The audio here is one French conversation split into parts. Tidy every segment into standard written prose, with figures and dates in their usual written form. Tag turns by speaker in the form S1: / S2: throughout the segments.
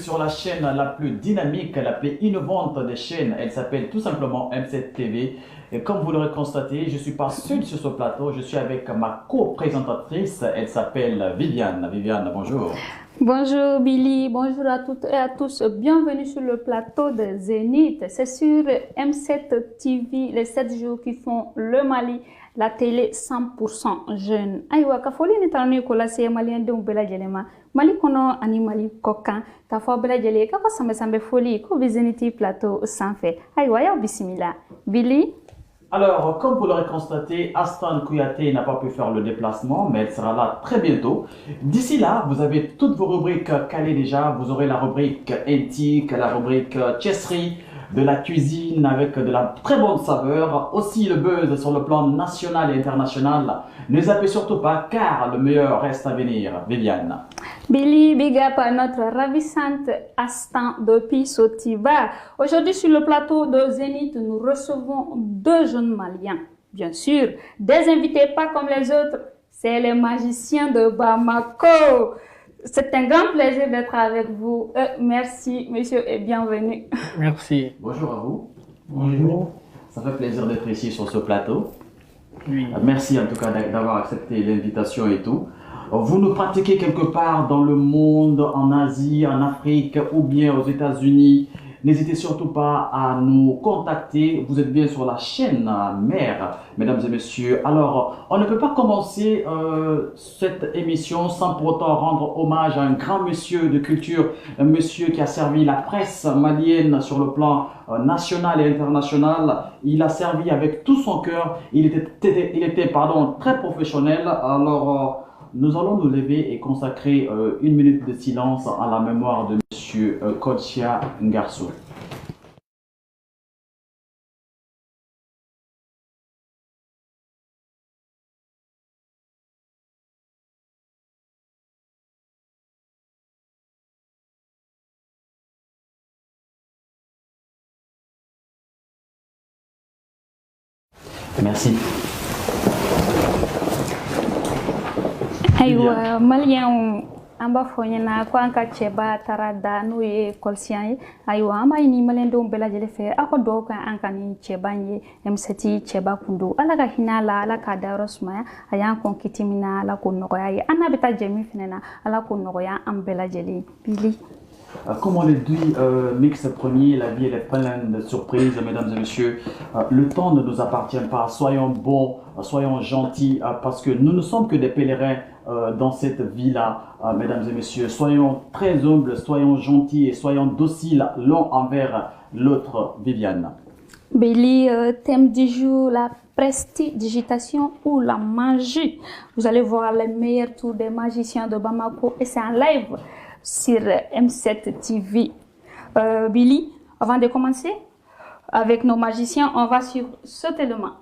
S1: sur la chaîne la plus dynamique, la plus innovante des chaînes. Elle s'appelle tout simplement M7 TV. Et comme vous l'aurez constaté, je ne suis pas seul sur ce plateau. Je suis avec ma co-présentatrice. Elle s'appelle Viviane. Viviane, bonjour.
S2: Bonjour Billy, bonjour à toutes et à tous. Bienvenue sur le plateau de Zénith. C'est sur M7 TV, les 7 jours qui font le Mali, la télé 100% jeune. Aïwa, ka foli ni tanu ko la se malien de bela jelema. Mali kono ani Mali kokan, ka fo bela jele ka ko sambe foli ko Zénith plateau sans fait. Aïwa, ya bismillah. Billy.
S1: Alors, comme vous l'aurez constaté, Astan Kouyaté n'a pas pu faire le déplacement, mais elle sera là très bientôt. D'ici là, vous avez toutes vos rubriques calées déjà. Vous aurez la rubrique éthique, la rubrique chesserie, de la cuisine avec de la très bonne saveur. Aussi le buzz sur le plan national et international. Ne zappez surtout pas, car le meilleur reste à venir. Viviane.
S2: Billy, big up à notre ravissante Astan depuis Sotiba. Aujourd'hui, sur le plateau de Zénith, nous recevons 2 jeunes Maliens. Bien sûr, des invités pas comme les autres, c'est les magiciens de Bamako. C'est un grand plaisir d'être avec vous. Merci, monsieur, et bienvenue.
S3: Merci.
S1: Bonjour à vous.
S3: Bonjour.
S1: Ça fait plaisir d'être ici sur ce plateau.
S3: Oui.
S1: Merci en tout cas d'avoir accepté l'invitation et tout. Vous nous pratiquez quelque part dans le monde, en Asie, en Afrique ou bien aux États-Unis. N'hésitez surtout pas à nous contacter. Vous êtes bien sur la chaîne mère, mesdames et messieurs. Alors, on ne peut pas commencer cette émission sans pour autant rendre hommage à un grand monsieur de culture, un monsieur qui a servi la presse malienne sur le plan national et international. Il a servi avec tout son cœur. Il était très professionnel. Alors, nous allons nous lever et consacrer 1 minute de silence à la mémoire de monsieur Kodsia Ngarso. Merci.
S2: Aïwa, Malien, an b'a fɔ ɲɛna ko an ka cɛba taara da n'o ye kɔlɔsiyan ye. Ayiwa, an b'a ɲini maliyɛndenw bɛɛ lajɛlen fɛ aw ka dugawu kɛ an ka nin cɛba in ye M7 cɛba kun don. Ala ka hinɛ a la, Ala k'a dayɔrɔ sumaya, a y'an kɔn kiti min na, Ala k'o nɔgɔya ye. An n'a bɛ taa jɛ min fɛnɛ na, Ala k'o nɔgɔya an bɛɛ lajɛlen. Billy.
S1: Comme on le dit, mix premier, la vie elle est pleine de surprises, mesdames et messieurs. Le temps ne nous appartient pas. Soyons bons, soyons gentils, parce que nous ne sommes que des pèlerins dans cette vie-là, mesdames et messieurs. Soyons très humbles, soyons gentils et soyons dociles l'un envers l'autre. Viviane.
S2: Billy, thème du jour, la prestidigitation ou la magie. Vous allez voir les meilleurs tours des magiciens de Bamako et c'est en live sur M7 TV. Billy, avant de commencer avec nos magiciens, on va sur sauter le main.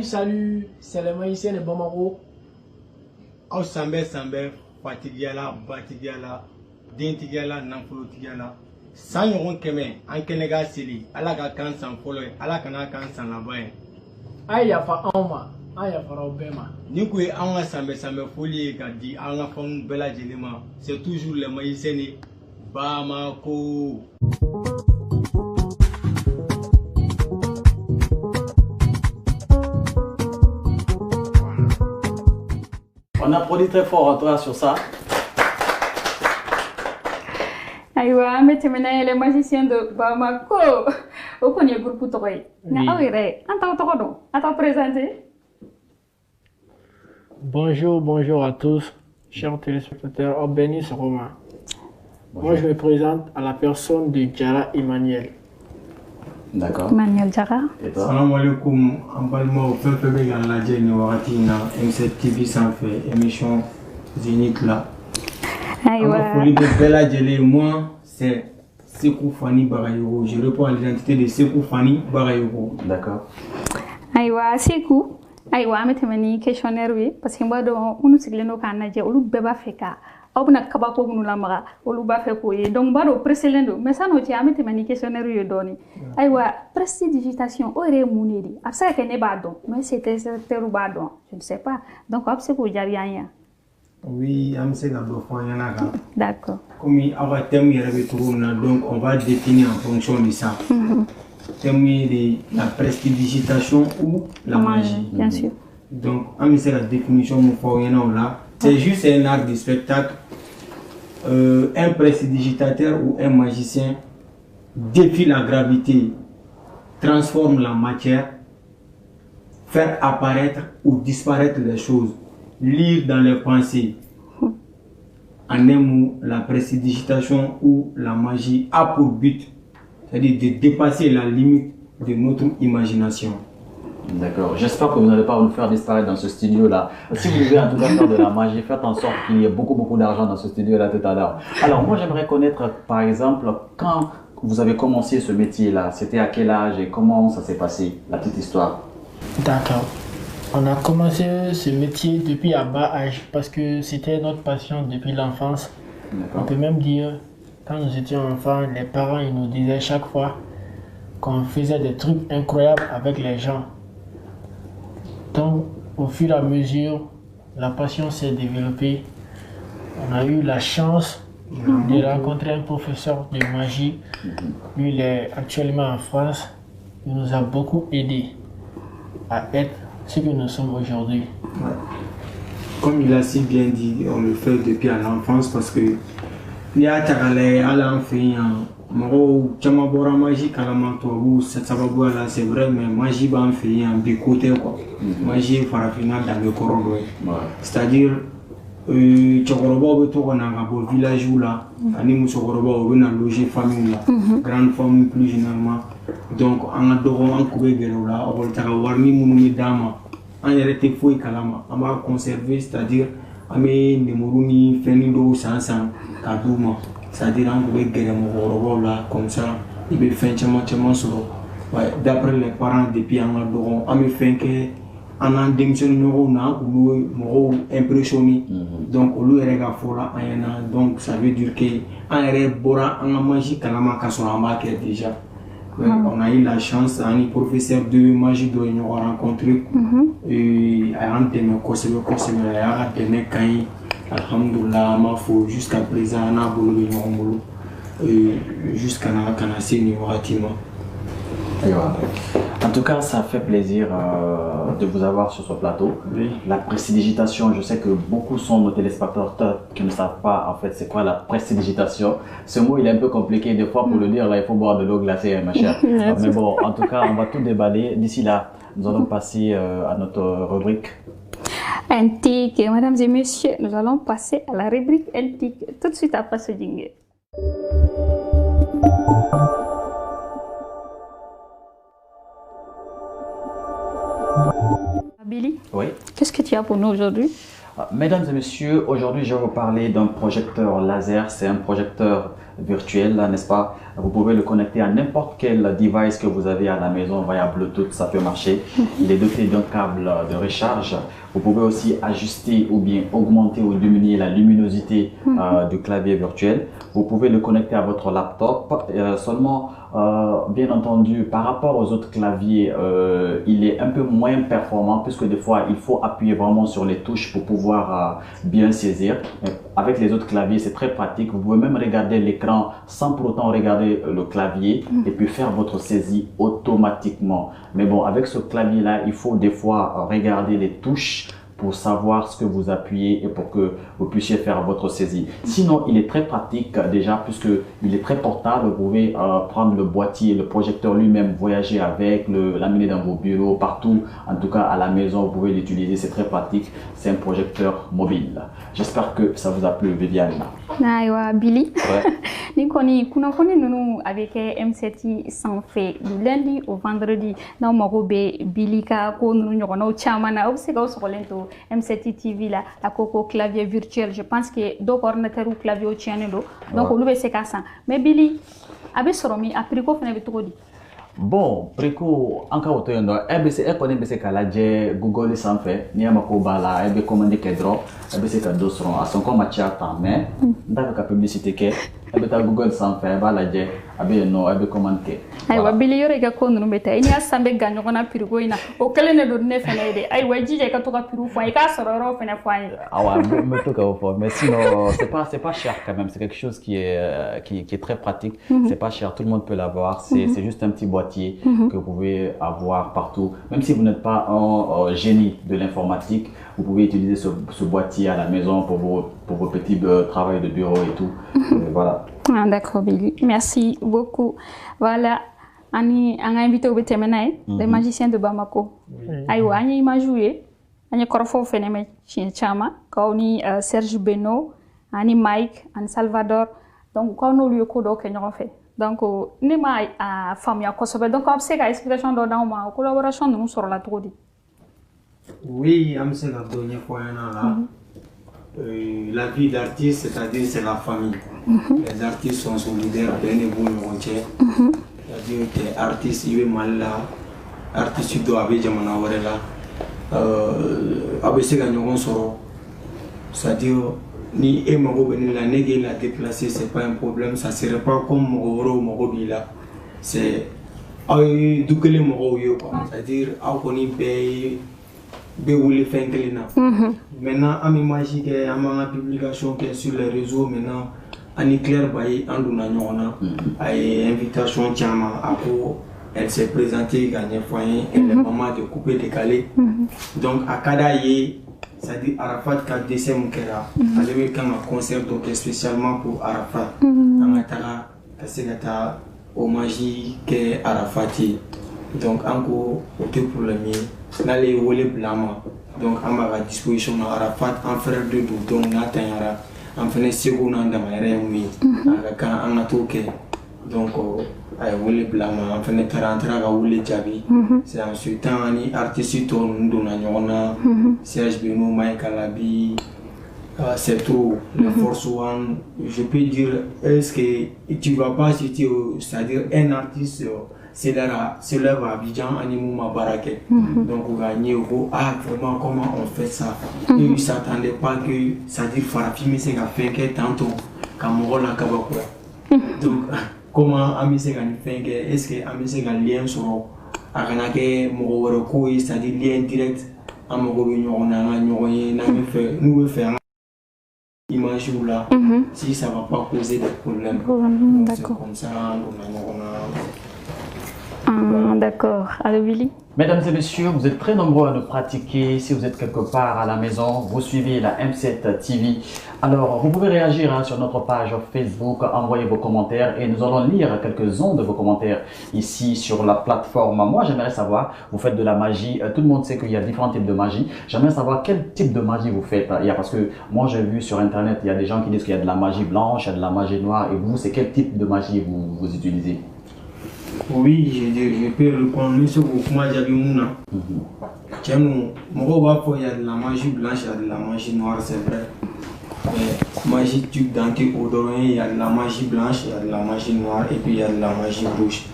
S3: Salut, c'est le magicien de Bamako.
S4: Aw sanbɛ fatigiya la, batigiya la, dentigiya la, nafolotigiya la. San ɲɔgɔn 100 an kɛnɛ ka seli, Ala ka kan san fɔlɔ ye, Ala kana kan san laban ye.
S3: A ye yafa anw ma, an yafara aw bɛɛ ma.
S4: Ni ko ye an ka sanbɛ foli ye ka di an ka fɛnw bɛɛ lajɛlen ma, c'est toujours le magicien de Bamako.
S1: On applaudit très fort en toi sur ça.
S2: Aïwa, mais tu es les magiciens de Bamako. Au premier groupe, tu es. À t'en présenter.
S3: Bonjour à tous, chers téléspectateurs. Oh, béni ce roman. Moi, je me présente à la personne de Jara Emmanuel.
S1: D'accord.
S2: Emmanuel Jara.
S1: Et toi?
S4: Salam alaikum, en parlant au peuple bégal la Djeni Waratina, M7 TV sans fait, émission Zénith là.
S2: Aïwa.
S4: De Bella Djeli, moi, c'est Sekou Fani Barayoro. Je réponds à l'identité de Sekou Fani Barayoro.
S1: D'accord.
S2: Aïwa, Sekou. Aïwa, mettez-moi questionnaire, oui, parce que moi, on nous signe nos canadiens, on nous bébé fait car. Obna kabako nous la mara, on ba fait quoi. Donc, bado précédent, mais ça, nous tiens, mettez-moi questionnaire, oui, donné. Aïwa, prestidigitation, aurait mouniri. Après, que n'est pas donc, mais c'était ou pas donc, je ne sais pas. Donc, c'est pour rien.
S4: Oui, je
S2: D'accord.
S4: Comme il y a un thème donc on va définir en fonction de ça. Thème de la prestidigitation ou la magie.
S2: Bien sûr.
S4: Donc, c'est la définition là. C'est juste un art de spectacle. Un prestidigitateur ou un magicien défie la gravité, transforme la matière, faire apparaître ou disparaître les choses, lire dans les pensées. En un mot, la prestidigitation ou la magie a pour but, c'est-à-dire de dépasser la limite de notre imagination.
S1: D'accord. J'espère que vous n'allez pas nous faire disparaître dans ce studio-là. Si vous voulez en tout cas faire de la magie, faites en sorte qu'il y ait beaucoup d'argent dans ce studio-là tout à l'heure. Alors moi j'aimerais connaître par exemple quand vous avez commencé ce métier-là, c'était à quel âge et comment ça s'est passé, la petite histoire.
S3: D'accord. On a commencé ce métier depuis à bas âge parce que c'était notre passion depuis l'enfance. On peut même dire, quand nous étions enfants, les parents ils nous disaient chaque fois qu'on faisait des trucs incroyables avec les gens. Donc, au fur et à mesure, la passion s'est développée. On a eu la chance de rencontrer un professeur de magie. Lui, il est actuellement en France. Il nous a beaucoup aidé à être ce que nous sommes aujourd'hui.
S4: Ouais. Comme il a si bien dit, on le fait depuis à l'enfance parce que il y a magie c'est vrai, mais magie fait un côté quoi. Magie farafina dans le corps. C'est-à-dire village là, loger famille là, grande famille plus généralement. Donc on a là, on été fouillé kalama, on va conserver, c'est-à-dire on met des moruni, fenido, sansan, kadouma. C'est-à-dire on pouvait guérir mon là comme ça, il peut faire tellement sur. D'après les parents depuis on a fait que on a démissionné nous impressionné. Donc on lui est fola donc ça veut dire que on est bora on a mangé kalama kassorama déjà. On a eu la chance à un professeur de magie de nous rencontrer et à un thème alhamdulillah ma faut jusqu'à présent on a voulu jusqu'à la
S1: En tout cas, ça fait plaisir de vous avoir sur ce plateau. Oui. La prestidigitation, je sais que beaucoup sont nos téléspectateurs qui ne savent pas en fait c'est quoi la prestidigitation. Ce mot il est un peu compliqué des fois pour le dire, là il faut boire de l'eau glacée ma chère. Mais bon, en tout cas on va tout déballer. D'ici là, nous allons passer à notre rubrique.
S2: Antique, mesdames et messieurs, nous allons passer à la rubrique antique tout de suite après ce jingle. Billy,
S1: oui.
S2: Qu'est-ce que tu as pour nous aujourd'hui?
S1: Mesdames et messieurs, aujourd'hui je vais vous parler d'un projecteur laser. C'est un projecteur virtuel, n'est-ce pas? Vous pouvez le connecter à n'importe quel device que vous avez à la maison via Bluetooth, ça peut marcher. Il est doté d'un câble de recharge. Vous pouvez aussi ajuster ou bien augmenter ou diminuer la luminosité du clavier virtuel. Vous pouvez le connecter à votre laptop. Seulement, bien entendu, par rapport aux autres claviers, il est un peu moins performant puisque des fois, il faut appuyer vraiment sur les touches pour pouvoir bien saisir. Mais avec les autres claviers, c'est très pratique. Vous pouvez même regarder l'écran sans pour autant regarder le clavier et puis faire votre saisie automatiquement. Mais bon, avec ce clavier-là, il faut des fois regarder les touches pour savoir ce que vous appuyez et pour que vous puissiez faire votre saisie. Sinon, il est très pratique déjà puisque il est très portable. Vous pouvez prendre le boîtier, le projecteur lui-même, voyager avec, l'amener dans vos bureaux, partout, en tout cas à la maison, vous pouvez l'utiliser, c'est très pratique. C'est un projecteur mobile. J'espère que ça vous a plu, Viviane.
S2: Aywa, Billy.
S1: Ouais.
S2: Nikoni, kunafoni nunu avec M7 sans fait du lundi au vendredi. Dans Marobe, Billy ka ko nunu nyono chamana obsega osolento M7 TV la coco clavier virtuel. Je pense que do ordinateur ou clavier au tienne do. Donc on le c'est ça. Mais Billy, abe soromi apriko fene bitodi.
S1: Bon, préco encore auto yondo EBC EBC kalaje Google sanfé ni amako bala ebe commande kedro EBC ka dosron a son comme chat mais ndaka ka publicité ke ebe ta Google sanfé bala je abe no ebe commande
S2: aywa Billy yore ga ko nunu beta ini asambe ganyo kona pirgo ina o kele ne do ne fene de aywa jije ka to ka piru fo ka sororo fene fo
S1: ah ouais me to ka fo mais sinon c'est pas cher quand même, c'est quelque chose qui est très pratique. C'est pas cher, tout le monde peut l'avoir, c'est juste un petit boîtier que vous pouvez avoir partout. Même si vous n'êtes pas un génie de l'informatique, vous pouvez utiliser ce boîtier à la maison pour vos petits travaux de bureau et tout. Voilà.
S2: Ah, d'accord, Billy. Merci beaucoup. Voilà. On a invité au BTMNA, les magiciens de Bamako. Aïwa, on a joué. On a corfo phénomène chama. Quand on a Serge Beno, on a Mike, on a Salvador. Donc, quand on a eu le code, on a fait. Donc, nous avons famille à Kosovo. Donc, on a fait l'explication dans la collaboration de nous sur la Trodi.
S4: Oui, je suis la dernière fois là. La vie d'artiste, c'est-à-dire c'est la famille. Les artistes sont solidaires, bien évolués. C'est-à-dire que les artistes, ils sont mal là. Artistes, ils doivent aller là. ABC gagnons soro. C'est-à-dire, ni et Mago la néguer la déplacer, c'est pas un problème. Ça serait pas comme Mago Bila. C'est d'où que les Mago yo quoi. C'est-à-dire, on y paye. Maintenant, on imagine qu'il y a une publication qui est sur les réseaux. Maintenant, on est clair, on a une invitation. Elle s'est présentée, gagnée foyer, elle est maman de couper décalé. Donc, à Kadaye, c'est-à-dire Arafat, 4 décembre, elle a eu un concert spécialement pour Arafat. On a hommage que Arafati. Donc, encore, pour le mieux. N'allez voler blâme. Donc, on a à disposition de Arafat, un frère de Douton, Natanyara, en fait, second an de ma réunion. On a tout que. Donc, on a volé blâme, en fait, on a volé Jabi. C'est ensuite un artiste, on a Serge Beno, Mike Alabi, c'est tout, le Force One. Je peux dire, est-ce que tu vas pas citer, c'est-à-dire un artiste. C'est là à Abidjan, Animouma Barake. Donc, on a gagné vraiment comment on fait ça. Et ils ne s'attendaient pas que ça dit Farafi, mais c'est qu'à faire que tantôt, quand on a Kabakura. Donc, comment Amisega fait que est-ce que Amisega lien sur Aranake, Moroko, c'est-à-dire lien direct à Moro, on a nous faire image là, si ça ne va pas poser de problème. C'est comme ça, on a
S2: D'accord. Allô, Billy?
S1: Mesdames et messieurs, vous êtes très nombreux à nous pratiquer. Si vous êtes quelque part à la maison, vous suivez la M7 TV. Alors, vous pouvez réagir sur notre page Facebook, envoyer vos commentaires et nous allons lire quelques-uns de vos commentaires ici sur la plateforme. Moi, j'aimerais savoir, vous faites de la magie. Tout le monde sait qu'il y a différents types de magie. J'aimerais savoir quel type de magie vous faites. Parce que moi, j'ai vu sur Internet, il y a des gens qui disent qu'il y a de la magie blanche, il y a de la magie noire. Et vous, c'est quel type de magie vous utilisez?
S4: Oui, je peux répondre sur le point de vue. Il y a de la magie blanche, il y a de la magie noire, c'est vrai. Mais magie tube dentée odorant, il y a de la magie blanche, il y a de la magie noire et puis il y a de la magie rouge.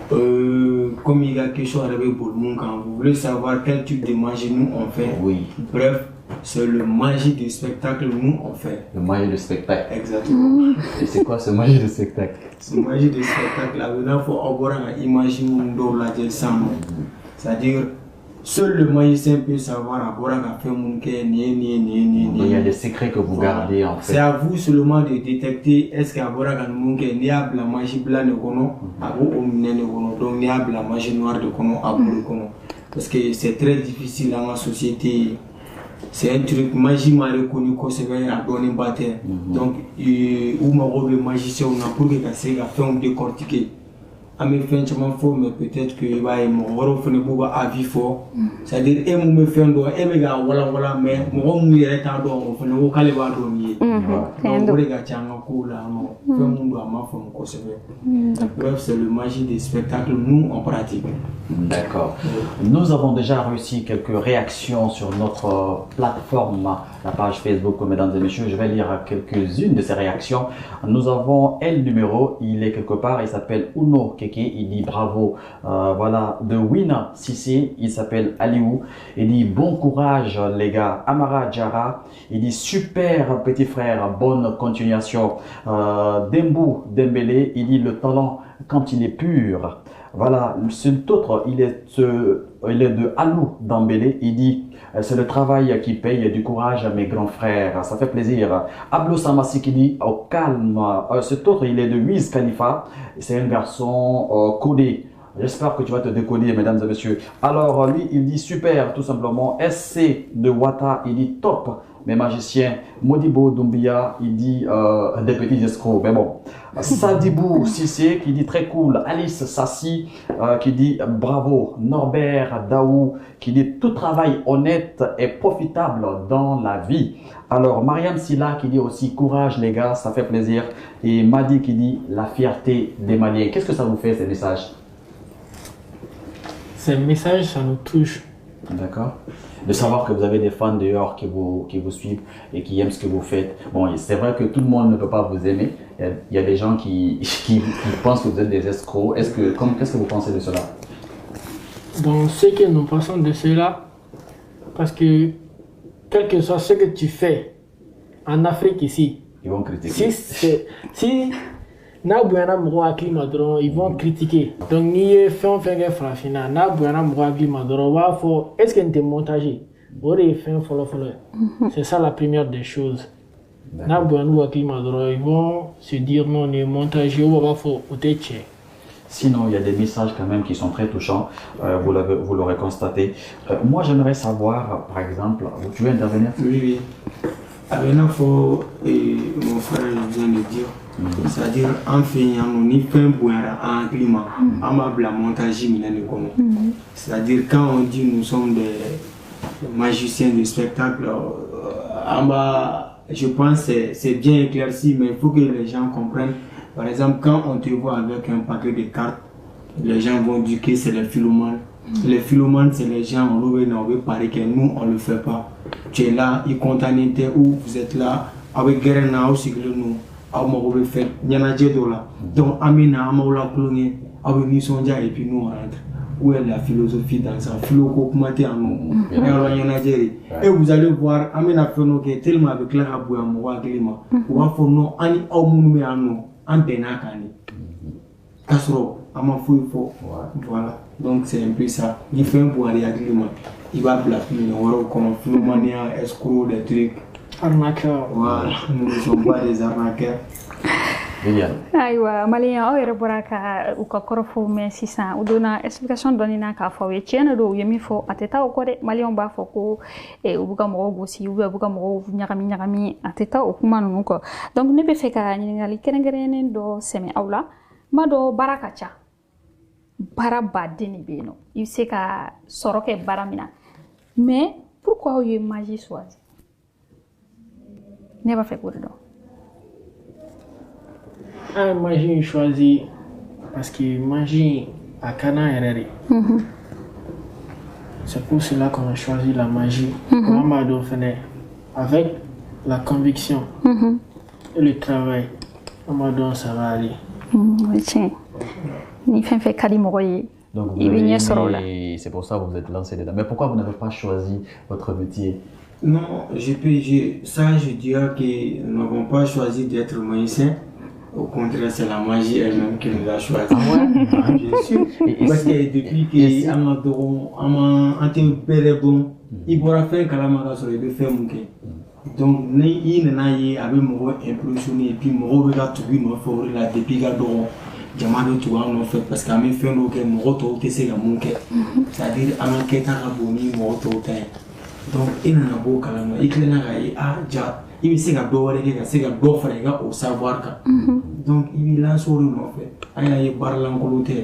S4: Comme il y a quelque chose avec Boulmon, quand vous voulez savoir quel type de magie nous on fait,
S1: oui.
S4: Bref, c'est le magie du spectacle nous on fait.
S1: Le magie du spectacle.
S4: Exactement.
S1: Et c'est quoi ce magie du spectacle?
S4: Ce magie du spectacle, là, il faut avoir une imaginer la c'est-à-dire, seul le magicien peut savoir avoir un fait mon cœur,
S1: il y a des secrets que vous gardez en fait.
S4: C'est à vous seulement de détecter est-ce qu'il y a mon cœur, il y a la magie blanche de kono, donc il y a la magie noire de kono, parce que c'est très difficile dans la société. c'est un truc magie m'a reconnu qu'on se met à donner bataille. Donc, où m'a robé magicien, on a pour que ça fait un décortiquer. À mes fins, je m'en fous, mais peut-être que mon rôle fait un avis fort. C'est-à-dire, et mon me fait un doigt, et mes gars, voilà, mais mon rôle est à doigt, on fait un vocal et va donner. Donc, les gars, tiens, un coup là, non, fait un doigt, ma femme, qu'on se met. Bref, c'est le magie des spectacles, nous, on pratique.
S1: D'accord. Nous avons déjà reçu quelques réactions sur notre plateforme, la page Facebook, mesdames et messieurs. Je vais lire quelques-unes de ces réactions. Nous avons El numéro, il est quelque part, il s'appelle Uno Keke, il dit bravo. Voilà, de Wina Sissi, il s'appelle Aliou, il dit bon courage les gars. Amara Djara, il dit super petit frère, bonne continuation. Dembo Dembélé, il dit le talent quand il est pur. Voilà, cet autre, il est de Alou Dambélé, il dit c'est le travail qui paye, du courage à mes grands frères, ça fait plaisir. Ablo Samassi qui dit au calme, cet autre, il est de Wiz Khalifa, c'est un garçon codé. J'espère que tu vas te décoder, mesdames et messieurs. Alors, lui, il dit super, tout simplement. SC de Wata, il dit top. Mes magiciens, Modibo Doumbia, il dit des petits escrocs, mais bon. Sadibou Sissé qui dit très cool. Alice Sassi qui dit bravo. Norbert Daou qui dit tout travail honnête et profitable dans la vie. Alors Mariam Silla qui dit aussi courage les gars, ça fait plaisir. Et Madi qui dit la fierté des Maliens. Qu'est-ce que ça vous fait ces messages?
S3: Ces messages, ça nous touche.
S1: D'accord. De savoir que vous avez des fans dehors qui vous suivent et qui aiment ce que vous faites. Bon, c'est vrai que tout le monde ne peut pas vous aimer. Il y a des gens qui pensent que vous êtes des escrocs. Qu'est-ce que vous pensez de cela?
S3: Donc, ce que nous pensons de cela, parce que quel que soit ce que tu fais en Afrique ici,
S1: ils vont critiquer.
S3: Si ils vont critiquer. Donc, ni fait un frafina, est-ce qu'il y a montagé? C'est ça la première des choses. Ils vont se dire non, on est montagé, on va faire.
S1: Sinon, il y a des messages quand même qui sont très touchants, vous l'aurez constaté. Moi, j'aimerais savoir, par exemple, tu veux intervenir?
S4: Oui. Avec l'info, mon frère vient de dire, c'est-à-dire en fait, on y fait un bouillard en climat, on va la montage, c'est-à-dire quand on dit nous sommes des magiciens de spectacle, je pense que c'est bien éclairci, mais il faut que les gens comprennent. Par exemple, quand on te voit avec un paquet de cartes, les gens vont dire que c'est les philomanes. Les philomanes, c'est les gens, on veut parler que nous, on ne le fait pas. Tu es là, ils comptent en été où vous êtes là, avec Guérena aussi que nous, on veut faire, il y en a des là. Donc, Amina, Amaoula Cloné, avec Nisonja et puis nous, on rentre. Où est la philosophie dans ça? Philo-coupmaté en nous. Et vous allez voir, Amina Fenoke, tellement avec la Rabouya, Moua Glima, ou à Fono, Ani Aumoume en nous, en Benakani. Kasro, Amafou, voilà. Donc c'est un peu ça. Il fait un boire à Glima. Il va blasphémer, comme Philomania, escroc, des trucs.
S3: Arnaqueur.
S4: Voilà, nous ne sommes pas des arnaqueurs.
S2: Aywa malien o yɛrɛ bɔra ka u ka kɔrɔfɔw mɛn sisan u donna explication dɔɔni na k'a fɔ aw ye tiɲɛ don u ye min fɔ a tɛ taa o kɔ dɛ maliyɛnw b'a fɔ ko u b'u ka mɔgɔw gosi u b'u ka mɔgɔw ɲagami a tɛ taa o kuma ninnu kɔ donc ne bɛ fɛ ka ɲininkali kɛrɛnkɛrɛnnen dɔ sɛmɛ aw la ma dɔ baara ka ca baara baden de bɛ yen nɔ i bɛ se ka sɔrɔ kɛ baara min na mais pourquoi aw ye magie choisi ne b'a fɛ k'o de dɔn.
S3: Magie choisi parce que magie à Cana RR. C'est pour cela qu'on a choisi la magie. Avec la conviction et le travail. Ça va aller.
S1: Donc c'est pour ça que vous êtes lancé dedans. Mais pourquoi vous n'avez pas choisi votre métier?
S4: Non, je dirais que nous n'avons pas choisi d'être magicien. Au contraire, c'est la magie elle-même qui nous a choisi.
S1: Ah ouais?
S4: Bien sûr. Parce que depuis que on a été bon, il pourra faire Kalamaka sur les deux fermes. Donc, il n'a eu avec moi impressionné et puis moi je vais tout lui faire la depuis Gadoro. Jamado tout en fait parce qu'à mes fins donc moi tout c'est la monque. C'est-à-dire à ma quête à boni moi tout
S5: donc il nana b'o kalama i tilenna ka ye ja i bɛ se ka dɔ wɛrɛ kɛ ka se ka dɔ fara i ka o savoir kan donc i b'i lancer o de nɔfɛ an y'a ye baara lankolon tɛ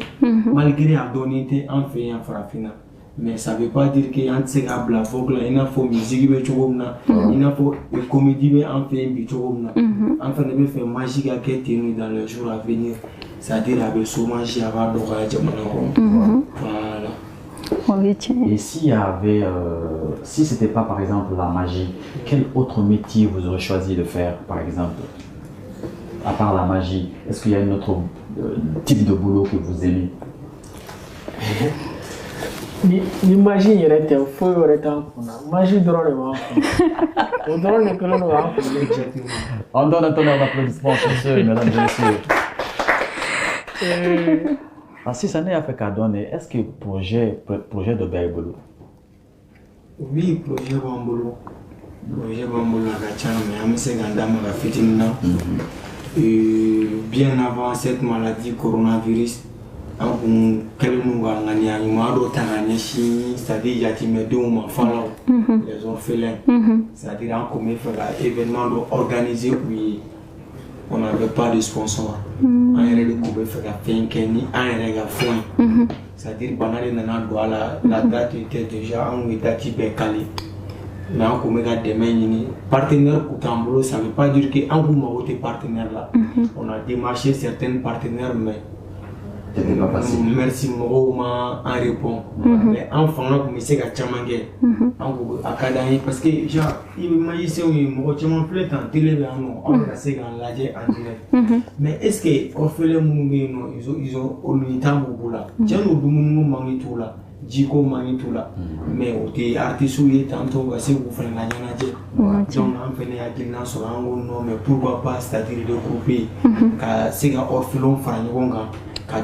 S5: malgré a dɔnnen tɛ an fɛ yan farafinna mais ça veut pas dire que an tɛ se k'a bila vogue la i n'a fɔ musique bɛ cogo min na i n'a fɔ comédie bɛ an fɛ yen bi cogo min na an fana bɛ fɛ magie ka kɛ ten dans les jours à venir c'est-à-dire a bɛ chômage a b'a dɔgɔya jamana kɔnɔ voilà.
S1: Et s'il y avait, si c'était pas par exemple la magie, quel autre métier vous aurez choisi de faire par exemple? À part la magie, est-ce qu'il y a un autre type de boulot que vous aimez?
S3: L'imagine il était au feu, il était en magie drôle de moi.
S1: On donne un tonnerre d'applaudissements sur ce, mesdames et messieurs. Si ça n'est fait qu'à donner, est-ce que projet de Baybolo?
S5: Oui, projet Bambolo. Projet Bambolo à Gachana, mais à Messegandama, la Fitina. Bien avant cette maladie coronavirus, on c'est-à-dire les orphelins, c'est-à-dire on fait l'événement organisé, puis on n'avait pas de sponsor. On a c'est-à-dire la date était déjà en date calée. Mais on a des partenaires ça ne veut pas dire qu'on a des partenaires là. On a démarché certains partenaires, mais
S1: c'était pas facile.
S5: Merci beaucoup en répond. Mais enfin là comme c'est que chamangue parce que genre il m'a dit c'est moi chaman plus en télé on a c'est en direct. Mais est-ce que orphelin ils ont l'unité là tiens nous nous mangi tout là Jiko mangi tout là mais au té artiste ou tantôt va se vous faire la donc on fait à dire non sur un non mais pourquoi pas c'est-à-dire de grouper car c'est un orphelin frangonga quand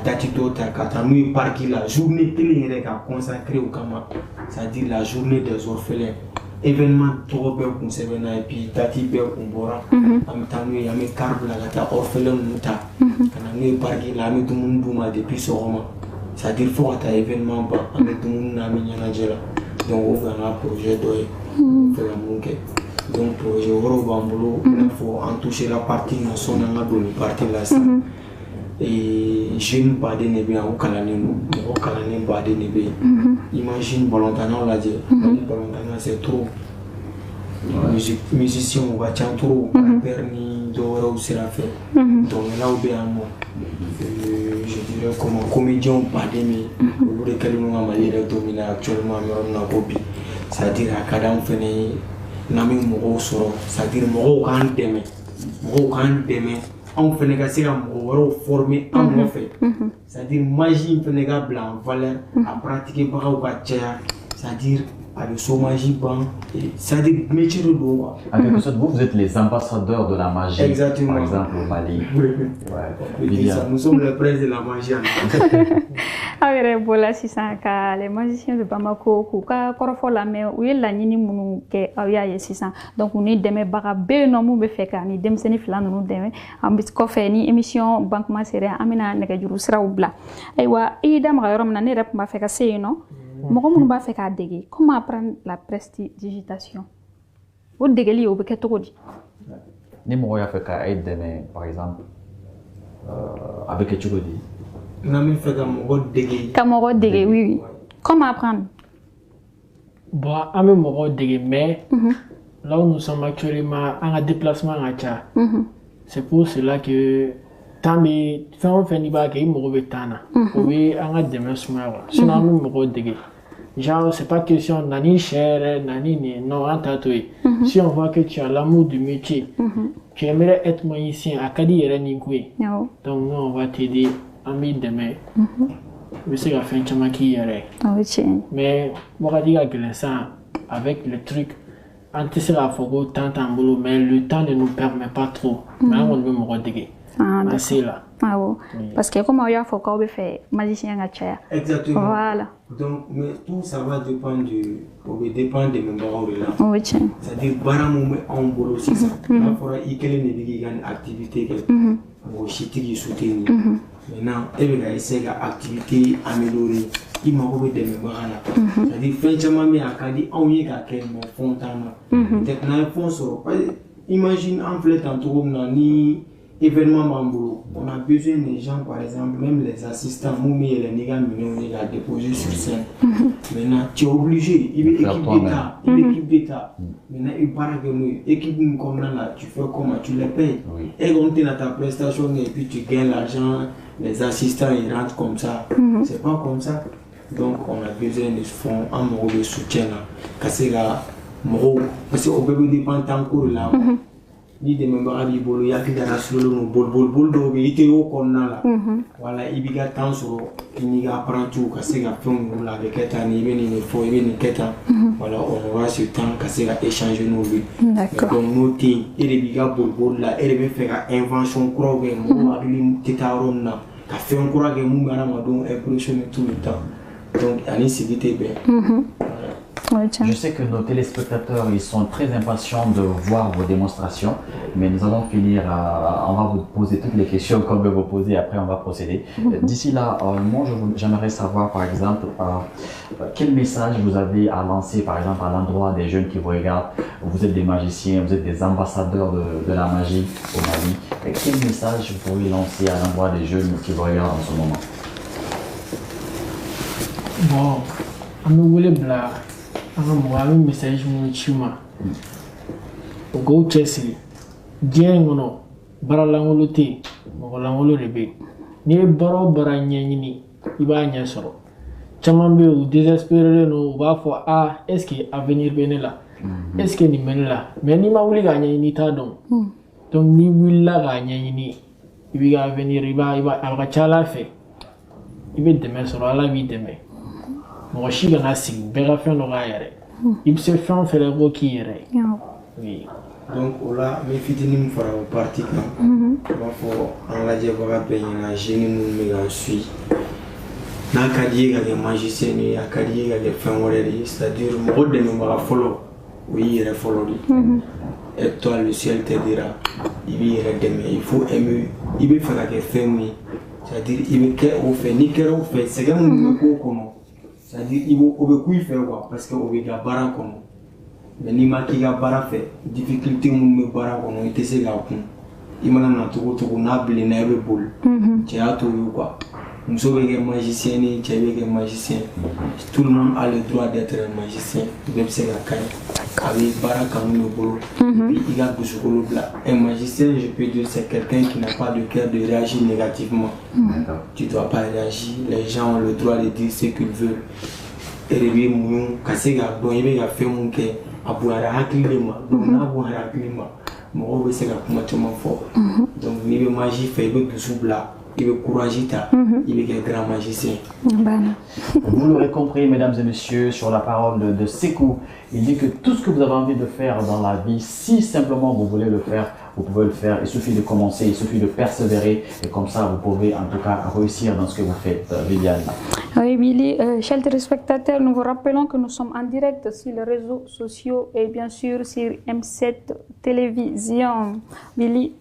S5: parti la journée télé consacrée au Kama, c'est-à-dire la journée des orphelins. Événement trop bien qu'on s'est venu et puis tati bien qu'on boira. En temps il y a mes cartes là, la orphelin muta. Quand on est parti là, mais tout le monde bouma depuis ce roman. C'est-à-dire faut que événement bas, avec tout le monde n'a mis là. Donc on va un projet de faire la monque. Donc projet Oro Bambolo, il faut en toucher la partie nationale, on a donné partie là. Et jeune badé nébé au Kalanino, au Kalanin badé nébé. Imagine Bolontana, on l'a dit. Bolontana c'est trop. Musicien, on va tiens trop. Perni, Dora ou Séraphin. Donc là où bien moi. Je dirais comme un comédien badé, mais au bout de quel moment ma lire domine actuellement à Nagobi. C'est-à-dire à Kadam Fene, Nami Moro Soro, c'est-à-dire Moro Kan Deme. Moro Kan Deme. On fait des formés en fait. C'est-à-dire magie fait blanc valeur à pratiquer par c'est-à-dire à le magie ban c'est-à-dire métier de l'eau.
S1: En quelque sorte, vous êtes les ambassadeurs de la magie.
S5: Exactement.
S1: Par exemple au Mali.
S5: Nous sommes les princes de la magie.
S2: Les magiciens de Bamako, Kuka, Korofola, mais où est la nini mounou ke awya yesisan. Donc on est demain barabe no mou befeka ni dem seni flan no demain. Ambit kofe ni émission banque masere amina nega juru sra ubla. Aywa ida ma yorom na ne rep ma feka seyno. Moko mou ba feka dege. Comment apprendre la prestidigitation? Ou degeli ou beke tokodi?
S1: Ni mo ya feka aide demain par exemple avec Etchugodi.
S2: Cameroun dégué, oui. Comment apprendre?
S3: Bon, à même moment dégué, mais là où nous sommes actuellement en déplacement à Tcha, c'est pour cela que tant que on fait des bagages, il me revêtana. Oui, on a des messages. Sinon, nous me dégué. Genre, c'est pas question nani cher, nani non, en tatoué. Si on voit que tu as l'amour du métier, tu aimerais être magicien, à Kadi et Renikwe. Donc, nous, on va t'aider. Ami demain, je sais qu'à fin de semaine qui irait. Mais moi, je dis ça avec le truc, anticiper la photo tant en boulot, mais le temps ne nous permet pas trop. Mais on veut me redéguer. C'est là.
S2: Parce que comme il y a faut qu'on fait magicien à chair.
S5: Exactement.
S2: Voilà.
S5: Donc, mais tout ça va dépendre des membres de là.
S2: Oui,
S5: c'est-à-dire, baramou en boulot, c'est ça. La forêt, il y a une activité au chiti qui soutient. Maintenant, elle va essayer l'activité améliorer. il m'a envoyé des mémoires là. C'est-à-dire, franchement, mais à Kadi, on y a quelqu'un, mais fontaine. Peut-être qu'on a un fond sur. Imagine, en fait, en tout cas, ni événement Mambo. On a besoin des gens, par exemple, même les assistants, Moumi et les nègres, ils ont déposé sur scène. Maintenant, tu es obligé, il y a une équipe d'État. Maintenant, il parle que nous, équipe comme là, tu fais comment, tu les payes. Et quand tu as ta prestation et puis tu gagnes l'argent, les assistants ils rentrent comme ça. C'est pas comme ça. Donc, on a besoin de fonds, un mot de soutien là. Parce que au bébé dépend tant que là. Ni de même pas bibolo ya ki dara solo no bol do be ite o konna la wala ibiga tan so ni ga prantu ka se ga fon la avec eta ni be ni fo be ni keta wala on aura ce temps ka se ga échanger nos vues. Donc nous ti ere biga bol la ere be faire invention kro be mo abili tetaron na ka fait un kro ga mu ngana ma don impressionner tout le temps. Donc ani sigité be.
S1: Je sais que nos téléspectateurs ils sont très impatients de voir vos démonstrations, mais nous allons finir, on va vous poser toutes les questions qu'on veut vous poser, après on va procéder. D'ici là, moi j'aimerais savoir par exemple, quel message vous avez à lancer par exemple à l'endroit des jeunes qui vous regardent. Vous êtes des magiciens, vous êtes des ambassadeurs de la magie au Mali. Et quel message vous pourriez lancer à l'endroit des jeunes qui vous regardent en ce moment?
S3: Bon, on me voulait blague. Un message mon chuma. Go Chelsea. Dieng mono. Baralangolo te. Mogolangolo rebe. Ni baro baranyani. Iba nya soro. Chamambe ou désespéré no va fo est-ce que avenir benela. Est-ce que ni menela. Mais ni ma wuli ganya ni ta don. Donc ni willa ganya ni. Iba avenir iba abachala fait. Ibe demain soro ala bi demain. Moi, je suis dans la cible, je vais faire le rayer. Il se fait faire le beau qui est. Oui.
S5: Donc, là, mes filles ne font pas partie. Il faut engager les pays, les génies, les suivre. Dans le cas des magiciens, il y a des femmes, c'est-à-dire, moi, je ne vais pas follow. Oui, il va follow. Et toi, le ciel te dira, il faut aimer, il va faire des femmes. C'est-à-dire, il va faire, ni qu'elle fait, c'est comme un peu comme c'est-à-dire il faut faire quoi parce que on veut bara comme mais ni ma qui ga bara fait difficulté mun me bara comme il te se ga kun il m'a na to na bile na be bol tu as tout quoi nous sommes des magiciens ni tu es des magiciens tout le monde a le droit d'être un magicien même c'est la caille avec bara comme le bolo puis il a boucholo bla un magicien je peux dire c'est quelqu'un qui n'a pas de cœur de réagir négativement. Tu dois pas réagir, les gens ont le droit de dire ce qu'ils veulent. Et les gens casser ga bon il va faire mon que abuara hakilima donc na abuara hakilima mo be se ga kuma tellement fort. Donc ni be magie fait be bla il veut courage il est un grand magicien.
S1: Vous l'aurez compris, mesdames et messieurs, sur la parole de Sékou, il dit que tout ce que vous avez envie de faire dans la vie, si simplement vous voulez le faire, vous pouvez le faire. Il suffit de commencer, il suffit de persévérer, et comme ça, vous pouvez en tout cas réussir dans ce que vous faites, Viviane.
S2: Oui, Billy, chers téléspectateurs, nous vous rappelons que nous sommes en direct sur les réseaux sociaux et bien sûr sur M7 Télévision. Billy.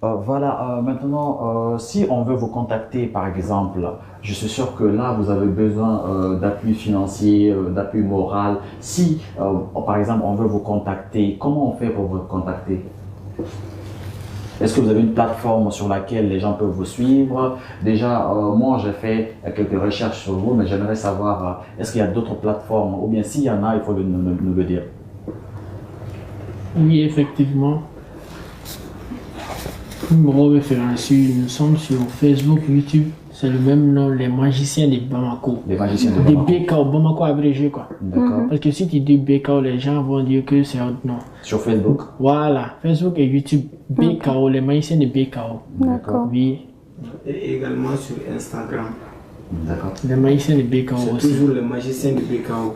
S1: Voilà, maintenant, si on veut vous contacter, par exemple, je suis sûr que là, vous avez besoin d'appui financier, d'appui moral. Si, par exemple, on veut vous contacter, comment on fait pour vous contacter? Est-ce que vous avez une plateforme sur laquelle les gens peuvent vous suivre? Déjà, moi, j'ai fait quelques recherches sur vous, mais j'aimerais savoir, est-ce qu'il y a d'autres plateformes? Ou bien s'il y en a, il faut nous le dire.
S3: Oui, effectivement. Nous sommes sur Facebook, YouTube, c'est le même nom, les magiciens de Bamako.
S1: Les magiciens de Bamako.
S3: Des BKO, Bamako abrégé quoi.
S1: D'accord.
S3: Parce que si tu dis BKO, les gens vont dire que c'est autre nom.
S1: Sur Facebook?
S3: Voilà, Facebook et YouTube, BKO, les magiciens de BKO.
S2: D'accord.
S3: Oui.
S5: Et également sur Instagram.
S1: D'accord.
S3: Les magiciens de BKO aussi.
S5: C'est toujours les magiciens de BKO.